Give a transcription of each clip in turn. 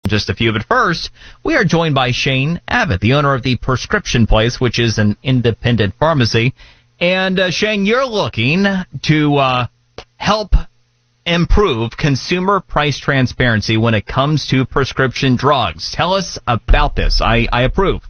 just a few. But first, we are joined by Shane Abbott, the owner of the Prescription Place, which is an independent pharmacy. And Shane, you're looking to help improve consumer price transparency when it comes to prescription drugs. Tell us about this. I approve.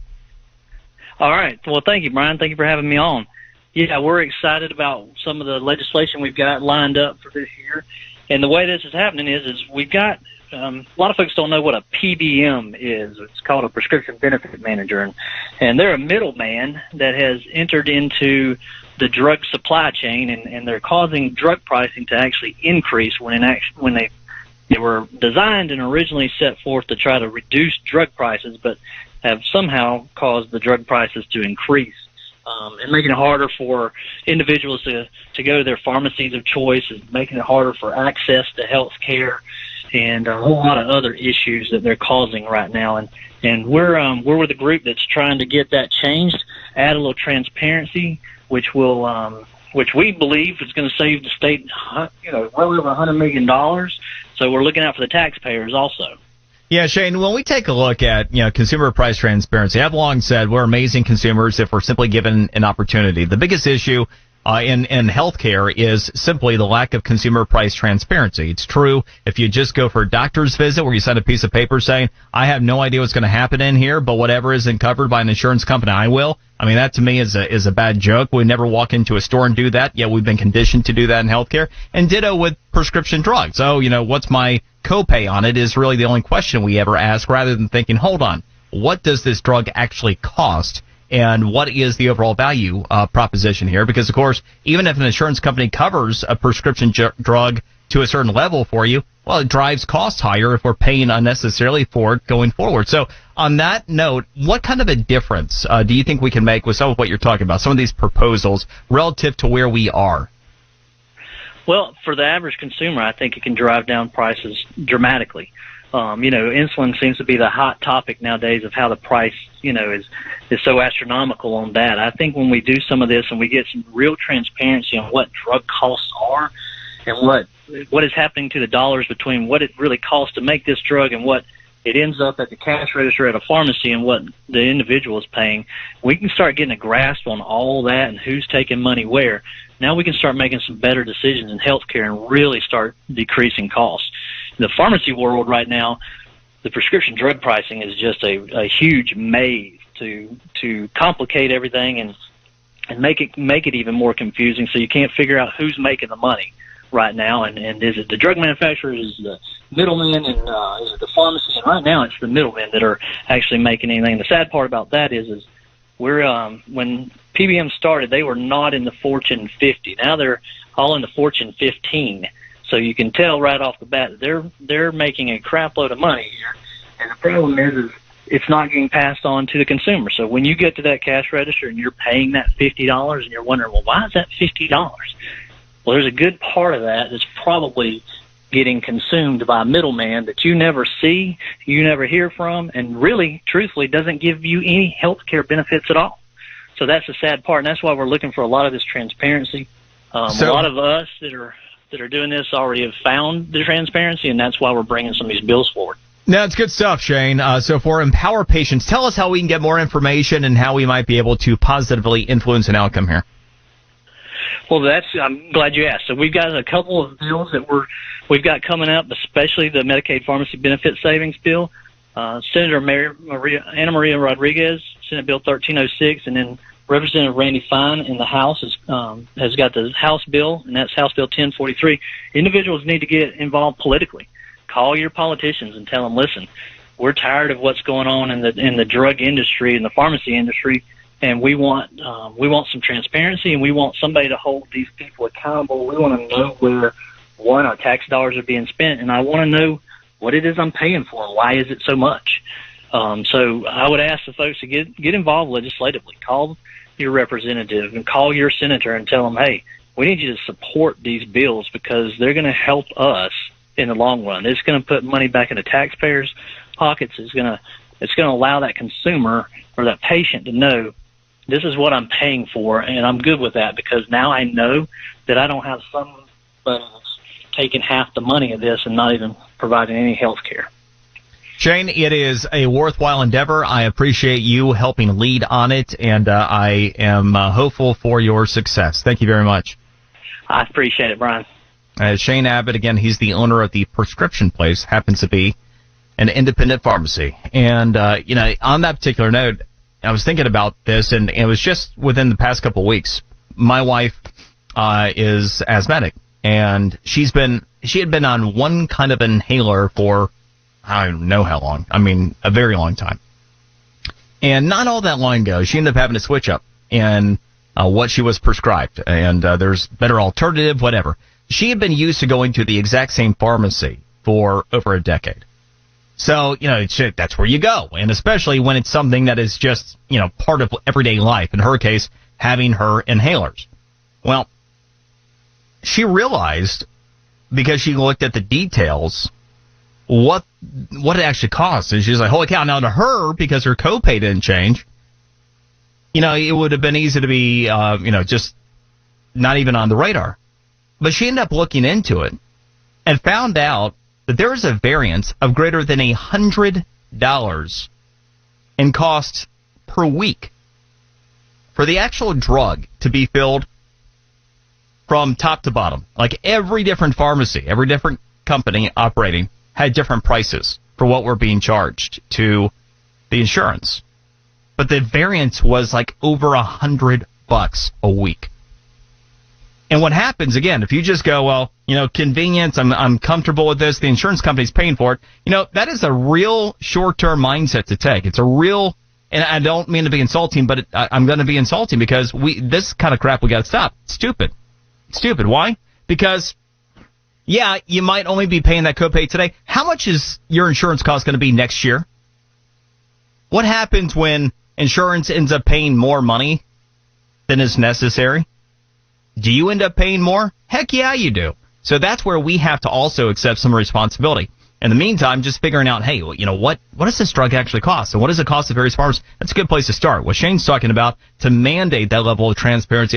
All right. Well, thank you, Brian. Thank you for having me on. Yeah, we're excited about some of the legislation we've got lined up for this year. And the way this is happening is we've got a lot of folks don't know what a PBM is. It's called a Prescription Benefit Manager. And they're a middleman that has entered into the drug supply chain, and they're causing drug pricing to actually increase when they were designed and originally set forth to try to reduce drug prices, but have somehow caused the drug prices to increase, and making it harder for individuals to go to their pharmacies of choice, and making it harder for access to health care, and a whole lot of other issues that they're causing right now. And we're with a group that's trying to get that changed, add a little transparency, which we believe is going to save the state, well over $100 million. So we're looking out for the taxpayers also. Yeah, Shane, when we take a look at, consumer price transparency, I've long said we're amazing consumers if we're simply given an opportunity. The biggest issue in healthcare is simply the lack of consumer price transparency. It's true if you just go for a doctor's visit where you send a piece of paper saying, I have no idea what's going to happen in here, but whatever isn't covered by an insurance company, I will. I mean, that to me is a bad joke. We never walk into a store and do that, yet we've been conditioned to do that in healthcare. And ditto with prescription drugs. Oh, what's my copay on it is really the only question we ever ask, rather than thinking, hold on, what does this drug actually cost? And what is the overall value proposition here? Because, of course, even if an insurance company covers a prescription drug to a certain level for you, well, it drives costs higher if we're paying unnecessarily for it going forward. So on that note, what kind of a difference do you think we can make with some of what you're talking about, some of these proposals relative to where we are? Well, for the average consumer, I think it can drive down prices dramatically. Insulin seems to be the hot topic nowadays of how the price, is so astronomical on that. I think when we do some of this and we get some real transparency on what drug costs are and what is happening to the dollars between what it really costs to make this drug and what it ends up at the cash register at a pharmacy and what the individual is paying, we can start getting a grasp on all that and who's taking money where. Now we can start making some better decisions in healthcare and really start decreasing costs. In the pharmacy world right now, the prescription drug pricing is just a huge maze to complicate everything and make it even more confusing, so you can't figure out who's making the money right now, and is it the drug manufacturer, is it the middleman, and is it the pharmacy? And right now it's the middlemen that are actually making anything. The sad part about that is we're when PBM started, they were not in the Fortune 50. Now they're all in the Fortune 15. So you can tell right off the bat that they're making a crap load of money here. And the problem is it's not getting passed on to the consumer. So when you get to that cash register and you're paying that $50 and you're wondering, well, why is that $50? Well, there's a good part of that that's probably getting consumed by a middleman that you never see, you never hear from, and really, truthfully, doesn't give you any health care benefits at all. So that's the sad part, and that's why we're looking for a lot of this transparency. A lot of us that are doing this already have found the transparency, and that's why we're bringing some of these bills forward. Now, it's good stuff, Shane. So for Empower Patients, tell us how we can get more information and how we might be able to positively influence an outcome here. Well, I'm glad you asked. So we've got a couple of bills that we've got coming up, especially the Medicaid Pharmacy Benefit Savings Bill. Senator Anna Maria Rodriguez, Senate Bill 1306, and then Representative Randy Fine in the House has got the House bill, and that's House Bill 1043. Individuals need to get involved politically. Call your politicians and tell them, listen, we're tired of what's going on in the drug industry and the pharmacy industry, and we want some transparency, and we want somebody to hold these people accountable. We want to know where, one, our tax dollars are being spent, and I want to know what it is I'm paying for and why is it so much. So I would ask the folks to get involved legislatively. Call your representative and call your senator and tell them, hey, we need you to support these bills because they're going to help us in the long run. It's going to put money back into taxpayers' pockets. It's going to allow that consumer or that patient to know this is what I'm paying for, and I'm good with that because now I know that I don't have somebody that's taking half the money of this and not even providing any health care. Shane, it is a worthwhile endeavor. I appreciate you helping lead on it, and I am hopeful for your success. Thank you very much. I appreciate it, Brian. Shane Abbott, again, he's the owner of the Prescription Place, happens to be an independent pharmacy. And, on that particular note, I was thinking about this, and it was just within the past couple of weeks. My wife is asthmatic, and she had been on one kind of inhaler for I don't know how long. I mean, a very long time. And not all that long ago, she ended up having to switch up in what she was prescribed. And there's better alternative, whatever. She had been used to going to the exact same pharmacy for over a decade. So, that's where you go. And especially when it's something that is just, part of everyday life. In her case, having her inhalers. Well, she realized, because she looked at the details, what it actually costs. And she's like, holy cow. Now to her, because her copay didn't change, it would have been easy to be, just not even on the radar. But she ended up looking into it and found out that there is a variance of greater than $100 in cost per week for the actual drug to be filled from top to bottom. Like every different pharmacy, every different company operating had different prices for what were being charged to the insurance. But the variance was like over $100 a week. And what happens, again, if you just go, well, convenience, I'm comfortable with this, the insurance company's paying for it, that is a real short-term mindset to take. It's a real, and I don't mean to be insulting, but I'm going to be insulting because this kind of crap we got to stop. Stupid. Why? Because, yeah, you might only be paying that copay today. How much is your insurance cost going to be next year? What happens when insurance ends up paying more money than is necessary? Do you end up paying more? Heck yeah, you do. So that's where we have to also accept some responsibility. In the meantime, just figuring out, hey, what does this drug actually cost? And what does it cost at various pharmacies? That's a good place to start. What Shane's talking about, to mandate that level of transparency.